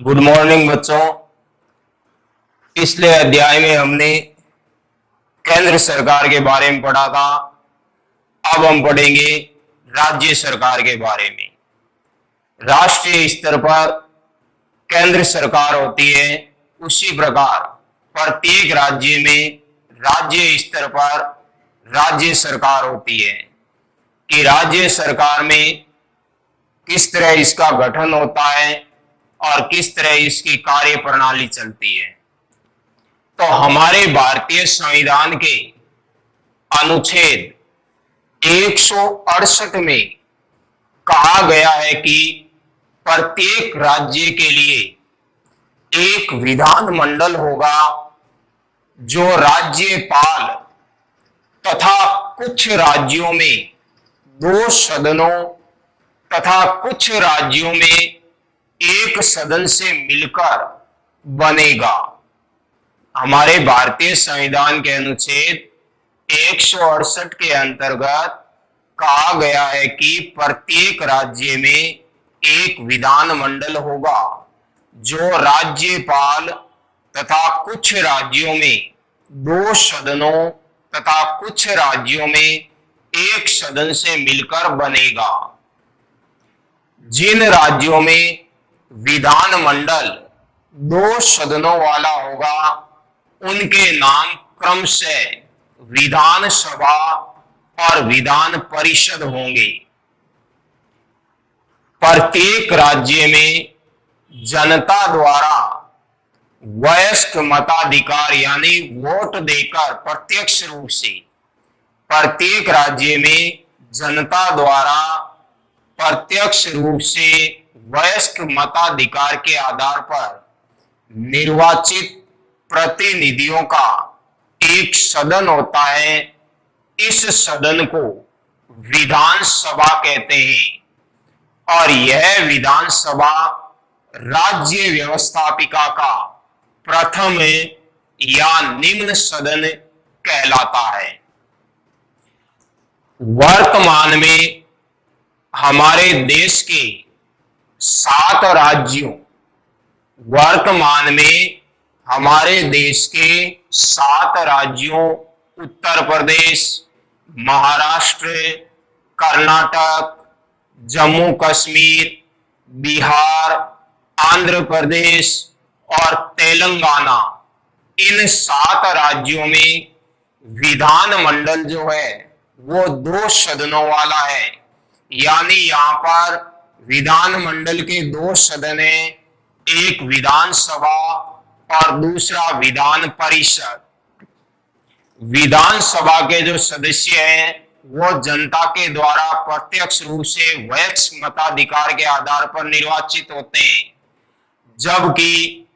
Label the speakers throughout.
Speaker 1: Good morning बच्चों। पिछले अध्याय में हमने केंद्र सरकार के बारे में पढ़ा था। अब हम पढ़ेंगे राज्य सरकार के बारे में। राष्ट्रीय स्तर पर केंद्र सरकार होती है, उसी प्रकार प्रत्येक राज्य में राज्य स्तर पर राज्य सरकार होती है कि राज्य सरकार में किस तरह इसका गठन होता है और किस तरह इसकी कार्य प्रणाली चलती है। तो हमारे भारतीय संविधान के अनुच्छेद 168 में कहा गया है कि प्रत्येक राज्य के लिए एक विधान मंडल होगा जो राज्यपाल तथा कुछ राज्यों में 2 सदनों तथा कुछ राज्यों में एक सदन से मिलकर बनेगा। हमारे भारतीय संविधान के अनुच्छेद 168 के अंतर्गत कहा गया है कि प्रत्येक राज्य में एक विधान मंडल होगा जो राज्यपाल तथा कुछ राज्यों में 2 सदनों तथा कुछ राज्यों में एक सदन से मिलकर बनेगा। जिन राज्यों में विधान मंडल 2 सदनों वाला होगा उनके नाम क्रमशः विधान सभा और विधान परिषद होंगे। प्रत्येक राज्य में जनता द्वारा वयस्क मताधिकार यानी वोट देकर प्रत्यक्ष रूप से प्रत्येक राज्य में जनता द्वारा प्रत्यक्ष रूप से वयस्क मताधिकार के आधार पर निर्वाचित प्रतिनिधियों का एक सदन होता है। इस सदन को विधानसभा कहते हैं और यह विधानसभा राज्य व्यवस्थापिका का प्रथम या निम्न सदन कहलाता है। वर्तमान में हमारे देश के 7 राज्यों वर्तमान में हमारे देश के 7 राज्यों उत्तर प्रदेश, महाराष्ट्र, कर्नाटक, जम्मू कश्मीर, बिहार, आंध्र प्रदेश और तेलंगाना, इन 7 राज्यों में विधान मंडल जो है वो 2 सदनों वाला है। यानी यहाँ पर विधान मंडल के 2 सदन हैं, एक विधानसभा और दूसरा विधान परिषद। विधानसभा के जो सदस्य हैं वो जनता के द्वारा प्रत्यक्ष रूप से वयस्क मताधिकार के आधार पर निर्वाचित होते हैं, जबकि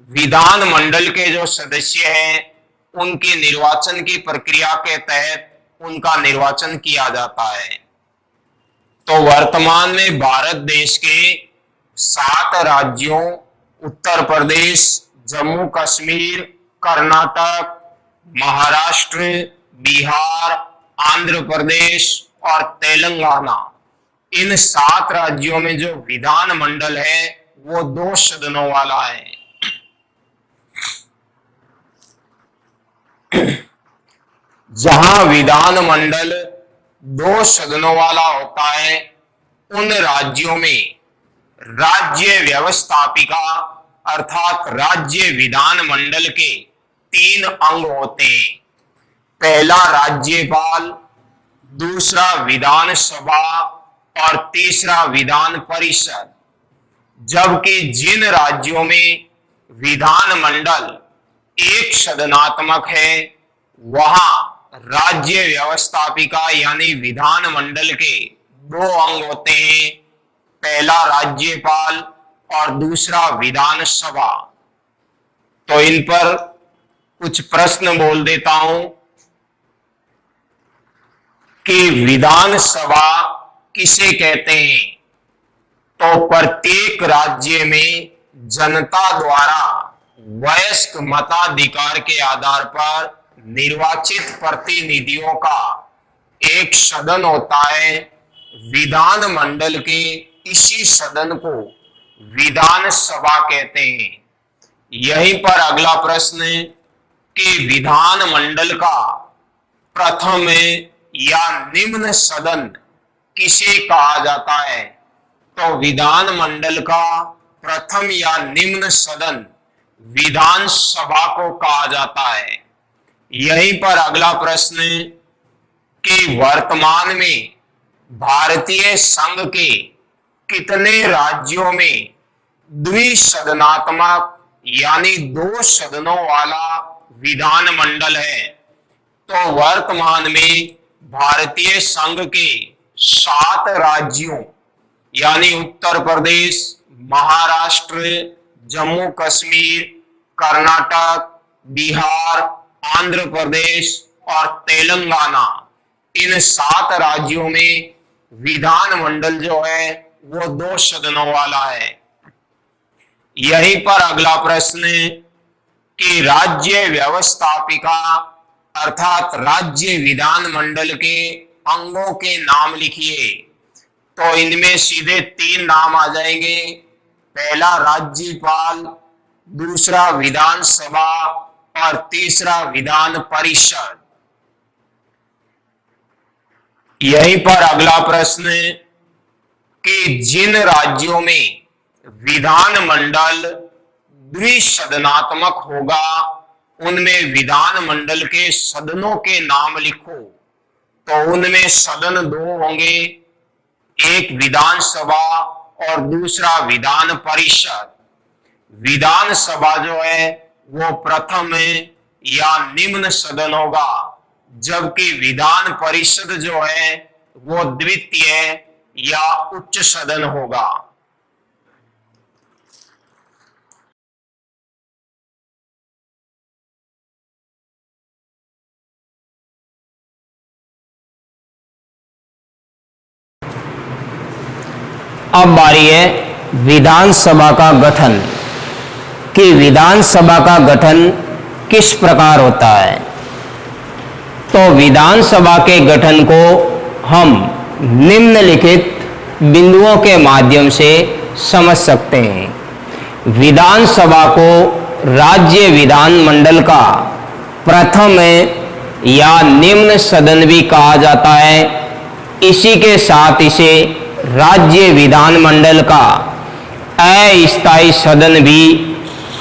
Speaker 1: विधान मंडल के जो सदस्य हैं उनके निर्वाचन की प्रक्रिया के तहत उनका निर्वाचन किया जाता है। तो वर्तमान में भारत देश के 7 राज्यों उत्तर प्रदेश, जम्मू कश्मीर, कर्नाटक, महाराष्ट्र, बिहार, आंध्र प्रदेश और तेलंगाना, इन 7 राज्यों में जो विधान मंडल है वो 2 सदनों वाला है। जहां विधान मंडल 2 सदनों वाला होता है उन राज्यों में राज्य व्यवस्थापिका अर्थात राज्य विधान मंडल के 3 अंग होते हैं। पहला राज्यपाल, दूसरा विधानसभा और तीसरा विधान परिषद। जबकि जिन राज्यों में विधान मंडल एक सदनात्मक है वहां राज्य व्यवस्थापिका यानी विधान मंडल के 2 अंग होते हैं, पहला राज्यपाल और दूसरा विधानसभा। तो इन पर कुछ प्रश्न बोल देता हूं कि विधानसभा किसे कहते हैं। तो प्रत्येक राज्य में जनता द्वारा वयस्क मताधिकार के आधार पर निर्वाचित प्रतिनिधियों का एक सदन होता है। विधान मंडल के इसी सदन को विधान सभा कहते हैं। यहीं पर अगला प्रश्न है कि विधान मंडल का प्रथम या निम्न सदन किसे कहा जाता है? तो विधान मंडल का प्रथम या निम्न सदन विधान सभा को कहा जाता है। यहीं पर अगला प्रश्न है कि वर्तमान में भारतीय संघ के कितने राज्यों में द्विसदनात्मक यानी 2 सदनों वाला विधान मंडल है? तो वर्तमान में भारतीय संघ के 7 राज्यों यानी उत्तर प्रदेश, महाराष्ट्र, जम्मू कश्मीर, कर्नाटक, बिहार, आंध्र प्रदेश और तेलंगाना, इन 7 राज्यों में विधान मंडल जो है वो 2 सदनों वाला है। यहीं पर अगला प्रश्न है कि राज्य व्यवस्थापिका अर्थात राज्य विधान मंडल के अंगों के नाम लिखिए। तो इनमें सीधे 3 नाम आ जाएंगे। पहला राज्यपाल, दूसरा विधानसभा और तीसरा विधान परिषद। यहीं पर अगला प्रश्न है कि जिन राज्यों में विधान मंडल द्विसदनात्मक होगा उनमें विधान मंडल के सदनों के नाम लिखो। तो उनमें सदन 2 होंगे, एक विधानसभा और दूसरा विधान परिषद। विधानसभा जो है वो प्रथम या निम्न सदन होगा, जबकि विधान परिषद जो है वो द्वितीय या उच्च सदन होगा।
Speaker 2: अब बारी है विधानसभा का गठन कि विधानसभा का गठन किस प्रकार होता है। तो विधानसभा के गठन को हम निम्नलिखित बिंदुओं के माध्यम से समझ सकते हैं। विधानसभा को राज्य विधान मंडल का प्रथम या निम्न सदन भी कहा जाता है। इसी के साथ इसे राज्य विधान मंडल का अस्थायी सदन भी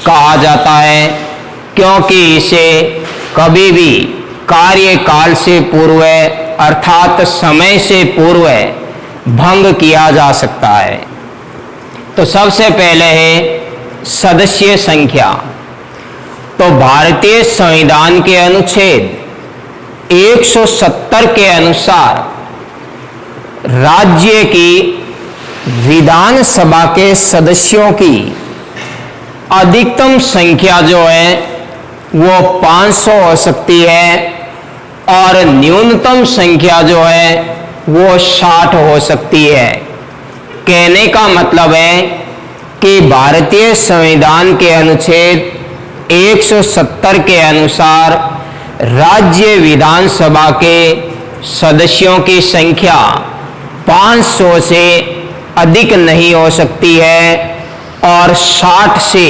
Speaker 2: कहा जाता है, क्योंकि इसे कभी भी कार्यकाल से पूर्व अर्थात समय से पूर्व भंग किया जा सकता है। तो सबसे पहले है सदस्य संख्या। तो भारतीय संविधान के अनुच्छेद 170 के अनुसार राज्य की विधानसभा के सदस्यों की अधिकतम संख्या जो है वो 500 हो सकती है और न्यूनतम संख्या जो है वो 60 हो सकती है। कहने का मतलब है कि भारतीय संविधान के अनुच्छेद 170 के अनुसार राज्य विधानसभा के सदस्यों की संख्या 500 से अधिक नहीं हो सकती है और 60 से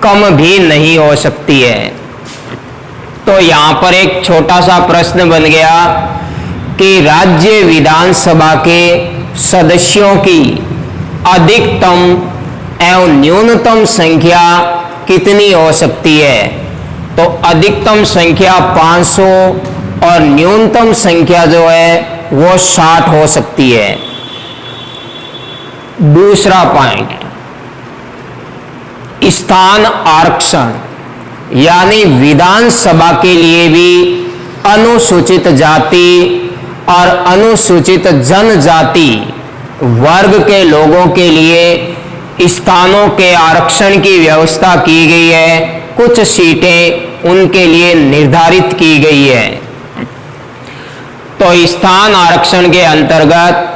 Speaker 2: कम भी नहीं हो सकती है। तो यहाँ पर एक छोटा सा प्रश्न बन गया कि राज्य विधानसभा के सदस्यों की अधिकतम एवं न्यूनतम संख्या कितनी हो सकती है। तो अधिकतम संख्या 500 और न्यूनतम संख्या जो है वो 60 हो सकती है। दूसरा पॉइंट, स्थान आरक्षण, यानी विधानसभा के लिए भी अनुसूचित जाति और अनुसूचित जनजाति वर्ग के लोगों के लिए स्थानों के आरक्षण की व्यवस्था की गई है। कुछ सीटें उनके लिए निर्धारित की गई है। तो स्थान आरक्षण के अंतर्गत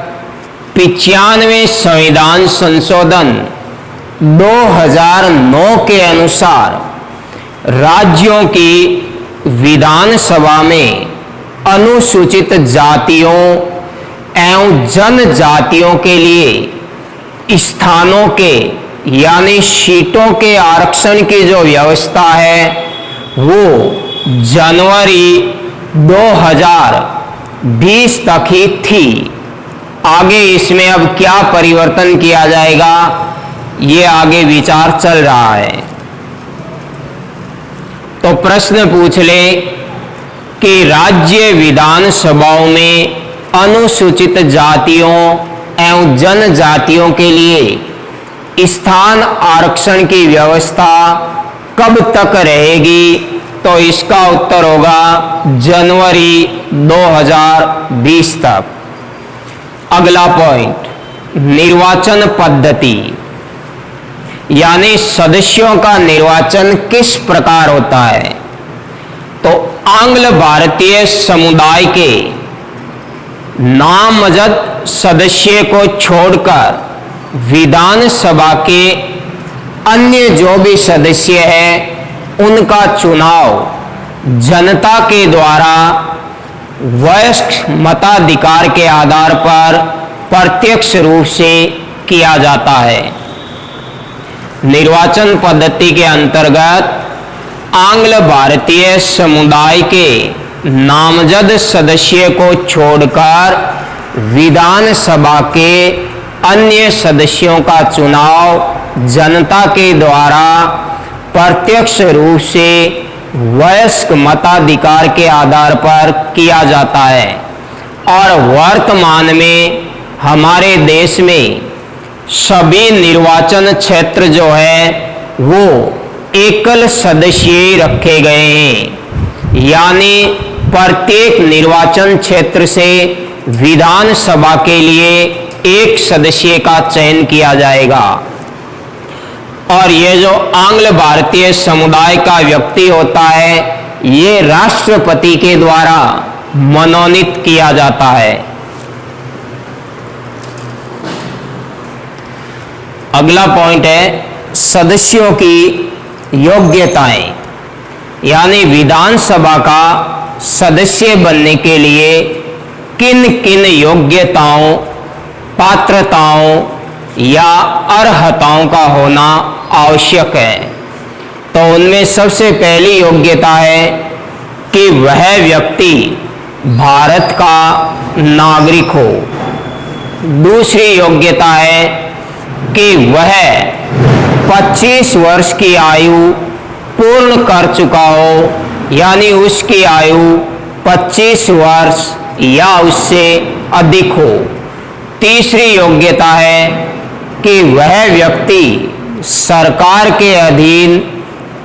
Speaker 2: 95वें संविधान संशोधन 2009 के अनुसार राज्यों की विधानसभा में अनुसूचित जातियों एवं जनजातियों के लिए स्थानों के यानी सीटों के आरक्षण की जो व्यवस्था है वो जनवरी 2020 तक ही थी। आगे इसमें अब क्या परिवर्तन किया जाएगा, ये आगे विचार चल रहा है। तो प्रश्न पूछ ले कि राज्य विधानसभाओं में अनुसूचित जातियों एवं जनजातियों के लिए स्थान आरक्षण की व्यवस्था कब तक रहेगी, तो इसका उत्तर होगा जनवरी 2020 तक। अगला पॉइंट, निर्वाचन पद्धति, यानी सदस्यों का निर्वाचन किस प्रकार होता है। तो आंग्ल भारतीय समुदाय के नामजद सदस्य को छोड़कर विधानसभा के अन्य जो भी सदस्य हैं उनका चुनाव जनता के द्वारा वयस्क मताधिकार के आधार पर प्रत्यक्ष रूप से किया जाता है। निर्वाचन पद्धति के अंतर्गत आंग्ल भारतीय समुदाय के नामजद सदस्य को छोड़कर विधानसभा के अन्य सदस्यों का चुनाव जनता के द्वारा प्रत्यक्ष रूप से वयस्क मताधिकार के आधार पर किया जाता है। और वर्तमान में हमारे देश में सभी निर्वाचन क्षेत्र जो है वो एकल सदस्य रखे गए हैं, यानी प्रत्येक निर्वाचन क्षेत्र से विधानसभा के लिए एक सदस्य का चयन किया जाएगा। और ये जो आंग्ल भारतीय समुदाय का व्यक्ति होता है ये राष्ट्रपति के द्वारा मनोनीत किया जाता है। अगला पॉइंट है सदस्यों की योग्यताएं, यानी विधानसभा का सदस्य बनने के लिए किन किन योग्यताओं, पात्रताओं या अर्हताओं का होना आवश्यक है। तो उनमें सबसे पहली योग्यता है कि वह व्यक्ति भारत का नागरिक हो। दूसरी योग्यता है कि वह 25 वर्ष की आयु पूर्ण कर चुका हो, यानी उसकी आयु 25 वर्ष या उससे अधिक हो। तीसरी योग्यता है कि वह व्यक्ति सरकार के अधीन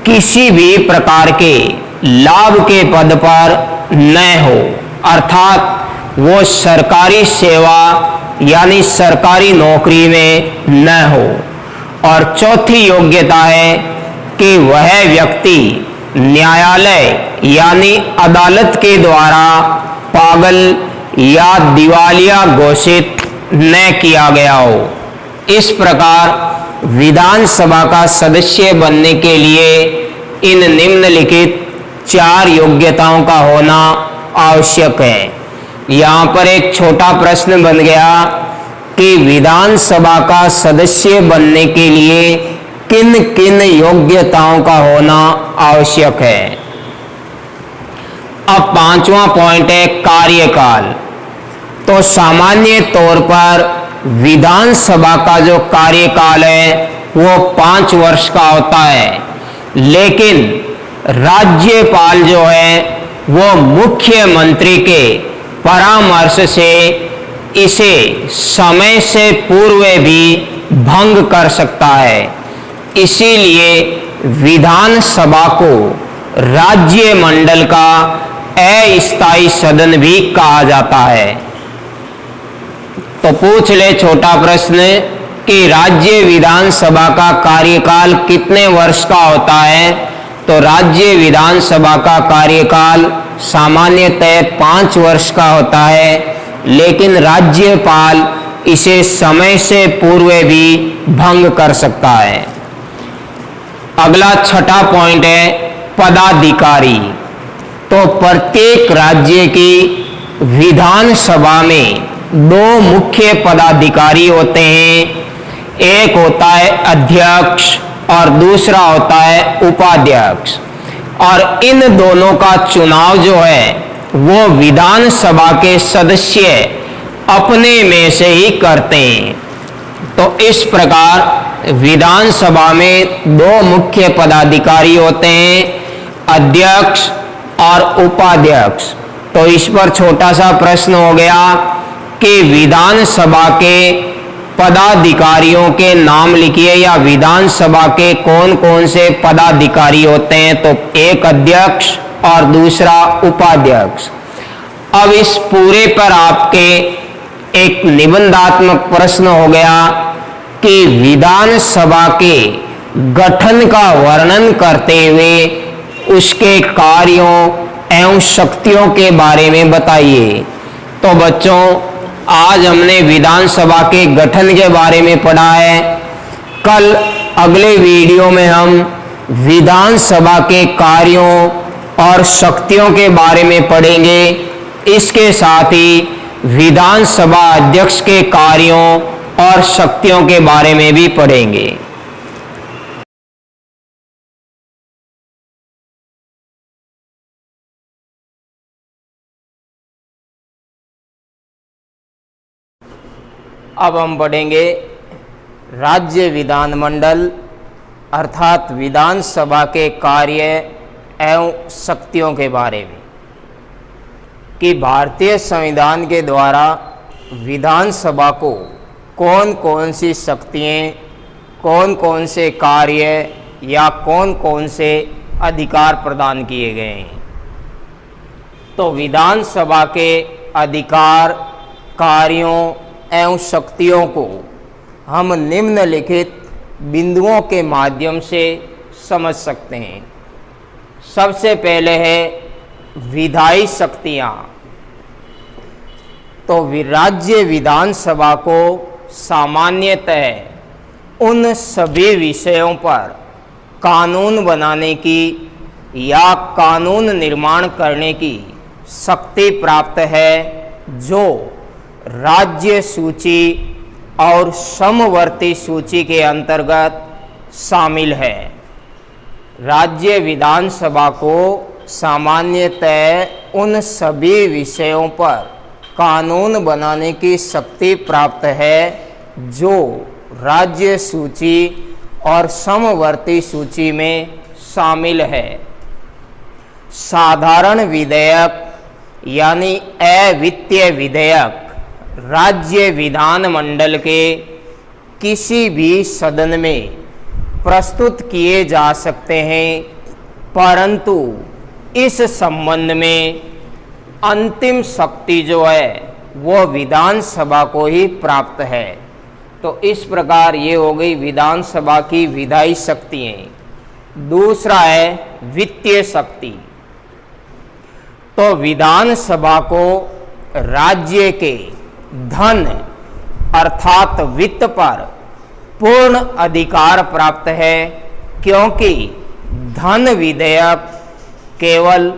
Speaker 2: किसी भी प्रकार के लाभ के पद पर न हो, अर्थात वो सरकारी सेवा यानी सरकारी नौकरी में न हो। और चौथी योग्यता है कि वह व्यक्ति न्यायालय यानी अदालत के द्वारा पागल या दिवालिया घोषित न किया गया हो। इस प्रकार विधानसभा का सदस्य बनने के लिए इन निम्नलिखित 4 योग्यताओं का होना आवश्यक है। यहाँ पर एक छोटा प्रश्न बन गया कि विधानसभा का सदस्य बनने के लिए किन किन योग्यताओं का होना आवश्यक है। अब 5वां पॉइंट है कार्यकाल। तो सामान्य तौर पर विधानसभा का जो कार्यकाल है वो 5 वर्ष का होता है, लेकिन राज्यपाल जो है वो मुख्यमंत्री के परामर्श से इसे समय से पूर्व भी भंग कर सकता है। इसीलिए विधानसभा को राज्य मंडल का अस्थायी सदन भी कहा जाता है। तो पूछ ले छोटा प्रश्न कि राज्य विधानसभा का कार्यकाल कितने वर्ष का होता है। तो राज्य विधानसभा का कार्यकाल सामान्यतः 5 वर्ष का होता है, लेकिन राज्यपाल इसे समय से पूर्व भी भंग कर सकता है। अगला 6वां पॉइंट है पदाधिकारी। तो प्रत्येक राज्य की विधानसभा में 2 मुख्य पदाधिकारी होते हैं, एक होता है अध्यक्ष और दूसरा होता है उपाध्यक्ष। और इन दोनों का चुनाव जो है वो विधानसभा के सदस्य अपने में से ही करते हैं। तो इस प्रकार विधानसभा में दो मुख्य पदाधिकारी होते हैं, अध्यक्ष और उपाध्यक्ष। तो इस पर छोटा सा प्रश्न हो गया कि विधानसभा के पदाधिकारियों के नाम लिखिए, या विधानसभा के कौन कौन से पदाधिकारी होते हैं। तो एक अध्यक्ष और दूसरा उपाध्यक्ष। अब इस पूरे पर आपके एक निबंधात्मक प्रश्न हो गया कि विधानसभा के गठन का वर्णन करते हुए उसके कार्यों एवं शक्तियों के बारे में बताइए। तो बच्चों, आज हमने विधानसभा के गठन के बारे में पढ़ा है। कल अगले वीडियो में हम विधानसभा के कार्यों और शक्तियों के बारे में पढ़ेंगे। इसके साथ ही विधानसभा अध्यक्ष के कार्यों और शक्तियों के बारे में भी पढ़ेंगे। अब हम पढ़ेंगे राज्य विधानमंडल अर्थात विधानसभा के कार्य एवं शक्तियों के बारे में, कि भारतीय संविधान के द्वारा विधानसभा को कौन कौन सी शक्तियाँ, कौन कौन से कार्य या कौन कौन से अधिकार प्रदान किए गए हैं। तो विधानसभा के अधिकार, कार्यों एवं शक्तियों को हम निम्नलिखित बिंदुओं के माध्यम से समझ सकते हैं। सबसे पहले है विधायी शक्तियाँ। तो राज्य विधानसभा को सामान्यतः उन सभी विषयों पर कानून बनाने की या कानून निर्माण करने की शक्ति प्राप्त है जो राज्य सूची और समवर्ती सूची के अंतर्गत शामिल है। राज्य विधानसभा को सामान्यतः उन सभी विषयों पर कानून बनाने की शक्ति प्राप्त है जो राज्य सूची और समवर्ती सूची में शामिल है। साधारण विधेयक यानी अवित्तीय विधेयक राज्य विधानमंडल के किसी भी सदन में प्रस्तुत किए जा सकते हैं, परंतु इस संबंध में अंतिम शक्ति जो है वो विधानसभा को ही प्राप्त है। तो इस प्रकार ये हो गई विधानसभा की विधायी शक्तियाँ। दूसरा है वित्तीय शक्ति। तो विधानसभा को राज्य के धन अर्थात वित्त पर पूर्ण अधिकार प्राप्त है, क्योंकि धन विधेयक केवल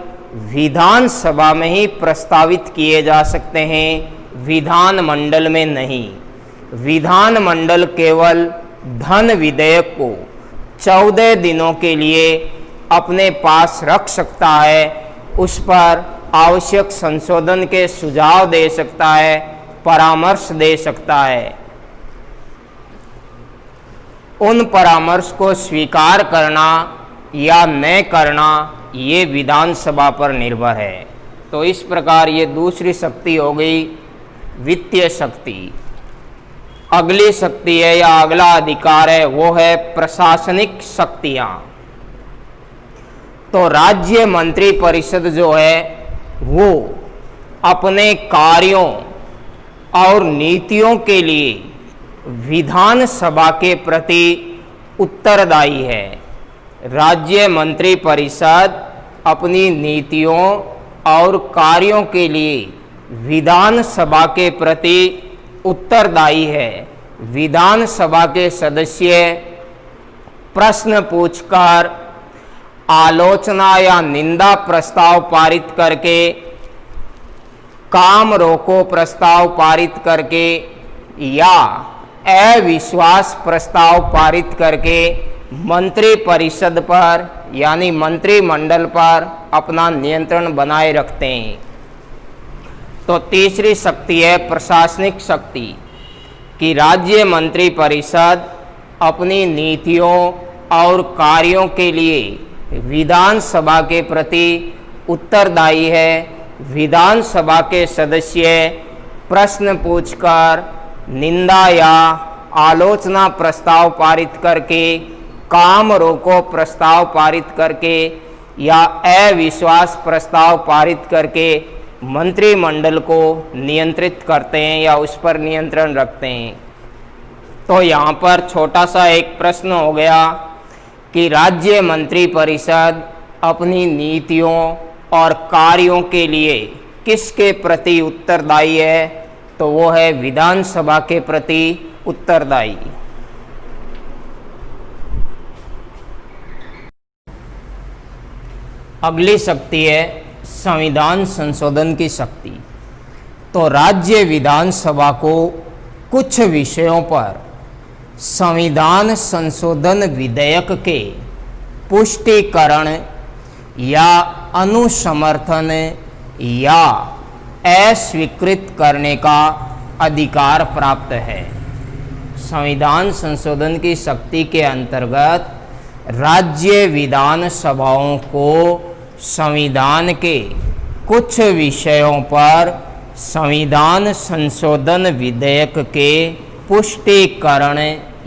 Speaker 2: विधानसभा में ही प्रस्तावित किए जा सकते हैं, विधानमंडल में नहीं। विधानमंडल केवल धन विधेयक को 14 दिनों के लिए अपने पास रख सकता है, उस पर आवश्यक संशोधन के सुझाव दे सकता है, परामर्श दे सकता है। उन परामर्श को स्वीकार करना या न करना ये विधानसभा पर निर्भर है। तो इस प्रकार ये दूसरी शक्ति हो गई वित्तीय शक्ति। अगली शक्ति है या अगला अधिकार है वो है प्रशासनिक शक्तियाँ। तो राज्य मंत्री परिषद जो है वो अपने कार्यों और नीतियों के लिए विधानसभा के प्रति उत्तरदायी है। राज्य मंत्री परिषद अपनी नीतियों और कार्यों के लिए विधानसभा के प्रति उत्तरदायी है। विधानसभा के सदस्य प्रश्न पूछकर, आलोचना या निंदा प्रस्ताव पारित करके, काम रोको प्रस्ताव पारित करके या अविश्वास प्रस्ताव पारित करके मंत्री परिषद पर यानी मंत्रिमंडल पर अपना नियंत्रण बनाए रखते हैं। तो तीसरी शक्ति है प्रशासनिक शक्ति, कि राज्य मंत्री परिषद अपनी नीतियों और कार्यों के लिए विधानसभा के प्रति उत्तरदायी है। विधानसभा के सदस्य प्रश्न पूछकर, निंदा या आलोचना प्रस्ताव पारित करके, काम रोको प्रस्ताव पारित करके या अविश्वास प्रस्ताव पारित करके मंत्रिमंडल को नियंत्रित करते हैं या उस पर नियंत्रण रखते हैं। तो यहाँ पर छोटा सा एक प्रश्न हो गया कि राज्य मंत्री परिषद अपनी नीतियों और कार्यों के लिए किसके प्रति उत्तरदायी है? तो वो है विधानसभा के प्रति उत्तरदायी। अगली शक्ति है संविधान संशोधन की शक्ति। तो राज्य विधानसभा को कुछ विषयों पर संविधान संशोधन विधेयक के पुष्टिकरण या अनुसमर्थन या अस्वीकृत करने का अधिकार प्राप्त है। संविधान संशोधन की शक्ति के अंतर्गत राज्य विधानसभाओं को संविधान के कुछ विषयों पर संविधान संशोधन विधेयक के पुष्टिकरण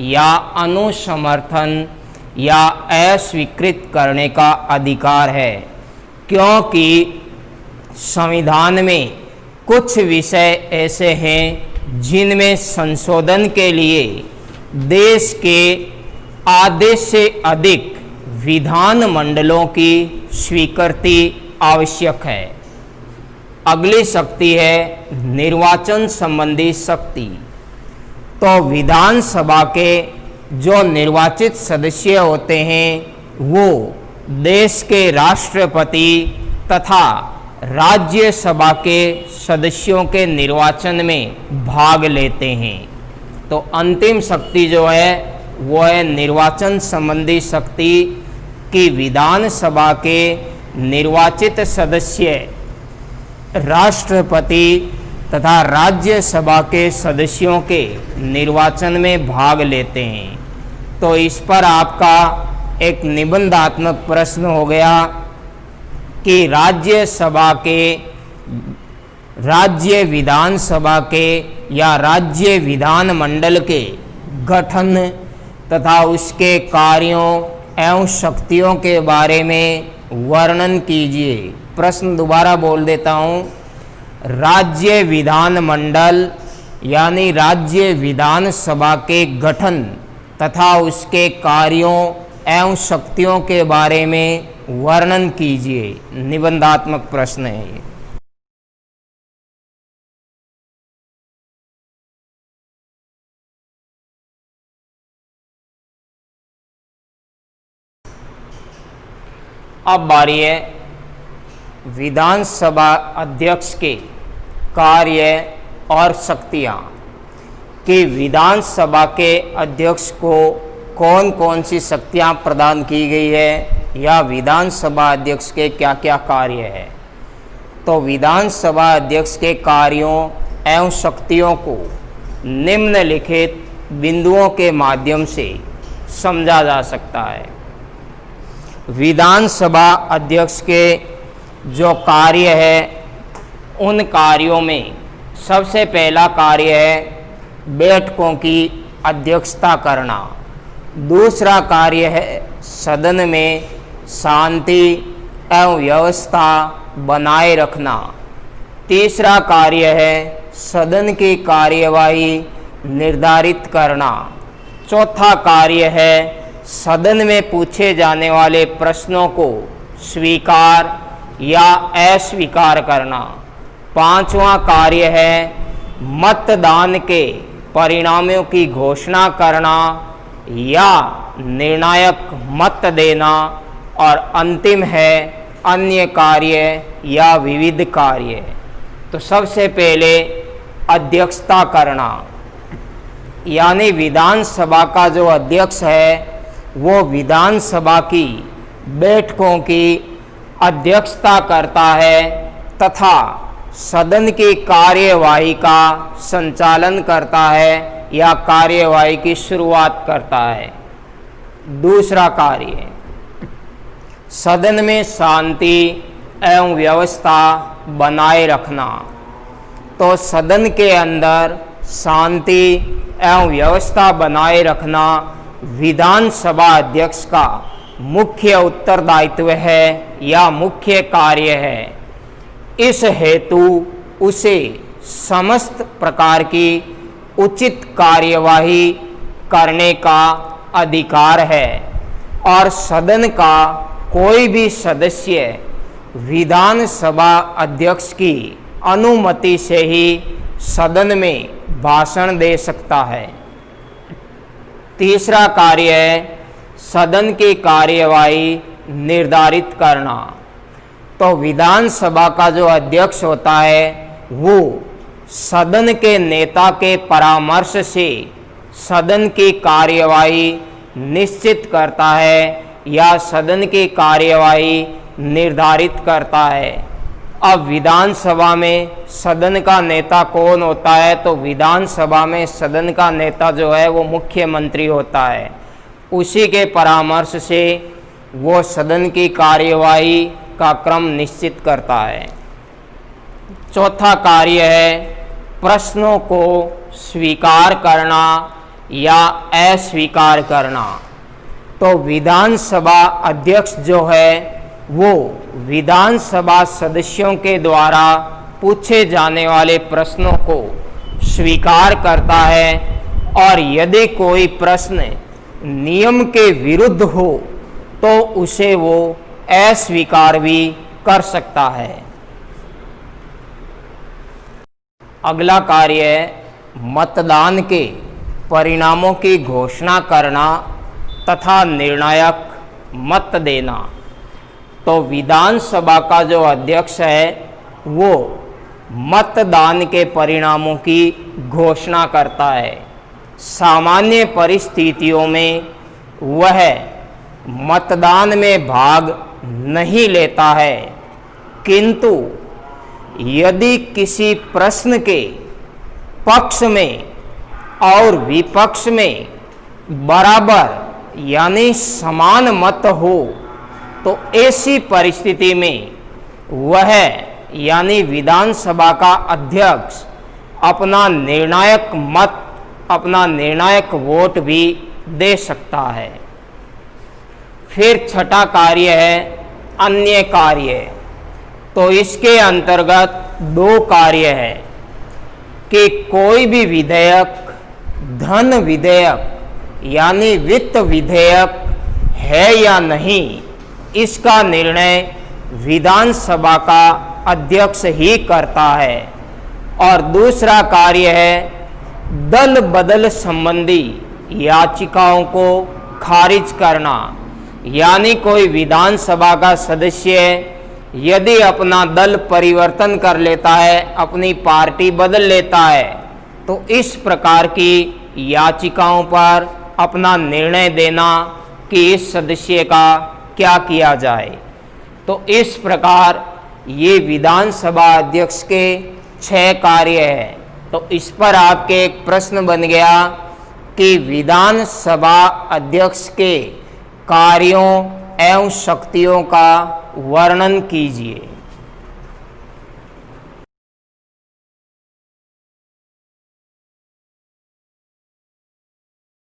Speaker 2: या अनुसमर्थन या अस्वीकृत करने का अधिकार है, क्योंकि संविधान में कुछ विषय ऐसे हैं जिनमें संशोधन के लिए देश के आधे से अधिक विधान मंडलों की स्वीकृति आवश्यक है। अगली शक्ति है निर्वाचन संबंधी शक्ति। तो विधानसभा के जो निर्वाचित सदस्य होते हैं वो देश के राष्ट्रपति तथा राज्यसभा के सदस्यों के निर्वाचन में भाग लेते हैं। तो अंतिम शक्ति जो है वो है निर्वाचन संबंधी शक्ति, कि विधानसभा के निर्वाचित सदस्य राष्ट्रपति तथा राज्यसभा के सदस्यों के निर्वाचन में भाग लेते हैं। तो इस पर आपका एक निबंधात्मक प्रश्न हो गया कि राज्य विधानसभा के या राज्य विधानमंडल के गठन तथा उसके कार्यों एवं शक्तियों के बारे में वर्णन कीजिए। प्रश्न दोबारा बोल देता हूँ। राज्य विधानमंडल यानी राज्य विधानसभा के गठन तथा उसके कार्यों एवं शक्तियों के बारे में वर्णन कीजिए। निबंधात्मक प्रश्न है ये। अब बारी है विधानसभा अध्यक्ष के कार्य और शक्तियाँ, कि विधानसभा के अध्यक्ष को कौन कौन सी शक्तियाँ प्रदान की गई है या विधानसभा अध्यक्ष के क्या क्या कार्य है। तो विधानसभा अध्यक्ष के कार्यों एवं शक्तियों को निम्नलिखित बिंदुओं के माध्यम से समझा जा सकता है। विधानसभा अध्यक्ष के जो कार्य है उन कार्यों में सबसे पहला कार्य है बैठकों की अध्यक्षता करना। दूसरा कार्य है सदन में शांति एवं व्यवस्था बनाए रखना। तीसरा कार्य है सदन की कार्यवाही निर्धारित करना। चौथा कार्य है सदन में पूछे जाने वाले प्रश्नों को स्वीकार या अस्वीकार करना। पांचवा कार्य है मतदान के परिणामों की घोषणा करना या निर्णायक मत देना। और अंतिम है अन्य कार्य या विविध कार्य। तो सबसे पहले अध्यक्षता करना। यानी विधानसभा का जो अध्यक्ष है वो विधानसभा की बैठकों की अध्यक्षता करता है तथा सदन की कार्यवाही का संचालन करता है या कार्यवाही की शुरुआत करता है। दूसरा कार्य, सदन में शांति एवं व्यवस्था बनाए रखना। तो सदन के अंदर शांति एवं व्यवस्था बनाए रखना विधानसभा अध्यक्ष का मुख्य उत्तरदायित्व है या मुख्य कार्य है। इस हेतु उसे समस्त प्रकार की उचित कार्यवाही करने का अधिकार है और सदन का कोई भी सदस्य विधानसभा अध्यक्ष की अनुमति से ही सदन में भाषण दे सकता है। तीसरा कार्य है सदन की कार्यवाही निर्धारित करना। तो विधानसभा का जो अध्यक्ष होता है वो सदन के नेता के परामर्श से सदन की कार्यवाही निश्चित करता है या सदन की कार्यवाही निर्धारित करता है। अब विधानसभा में सदन का नेता कौन होता है? तो विधानसभा में सदन का नेता जो है वो मुख्यमंत्री होता है। उसी के परामर्श से वो सदन की कार्यवाही का क्रम निश्चित करता है। चौथा कार्य है प्रश्नों को स्वीकार करना या अस्वीकार करना। तो विधानसभा अध्यक्ष जो है वो विधानसभा सदस्यों के द्वारा पूछे जाने वाले प्रश्नों को स्वीकार करता है और यदि कोई प्रश्न नियम के विरुद्ध हो तो उसे वो अस्वीकार भी कर सकता है। अगला कार्य है मतदान के परिणामों की घोषणा करना तथा निर्णायक मत देना। तो विधानसभा का जो अध्यक्ष है वो मतदान के परिणामों की घोषणा करता है। सामान्य परिस्थितियों में वह मतदान में भाग नहीं लेता है, किंतु यदि किसी प्रश्न के पक्ष में और विपक्ष में बराबर यानी समान मत हो तो ऐसी परिस्थिति में वह यानी विधानसभा का अध्यक्ष अपना निर्णायक मत, अपना निर्णायक वोट भी दे सकता है। फिर छठा कार्य है अन्य कार्य। तो इसके अंतर्गत दो कार्य है कि कोई भी विधेयक, धन विधेयक यानी वित्त विधेयक है या नहीं, इसका निर्णय विधानसभा का अध्यक्ष ही करता है। और दूसरा कार्य है दल बदल संबंधी याचिकाओं को खारिज करना। यानी कोई विधानसभा का सदस्य यदि अपना दल परिवर्तन कर लेता है, अपनी पार्टी बदल लेता है, तो इस प्रकार की याचिकाओं पर अपना निर्णय देना कि इस सदस्य का क्या किया जाए। तो इस प्रकार ये विधानसभा अध्यक्ष के 6 कार्य हैं। तो इस पर आपके एक प्रश्न बन गया कि विधानसभा अध्यक्ष के कार्यों एवं शक्तियों का वर्णन कीजिए।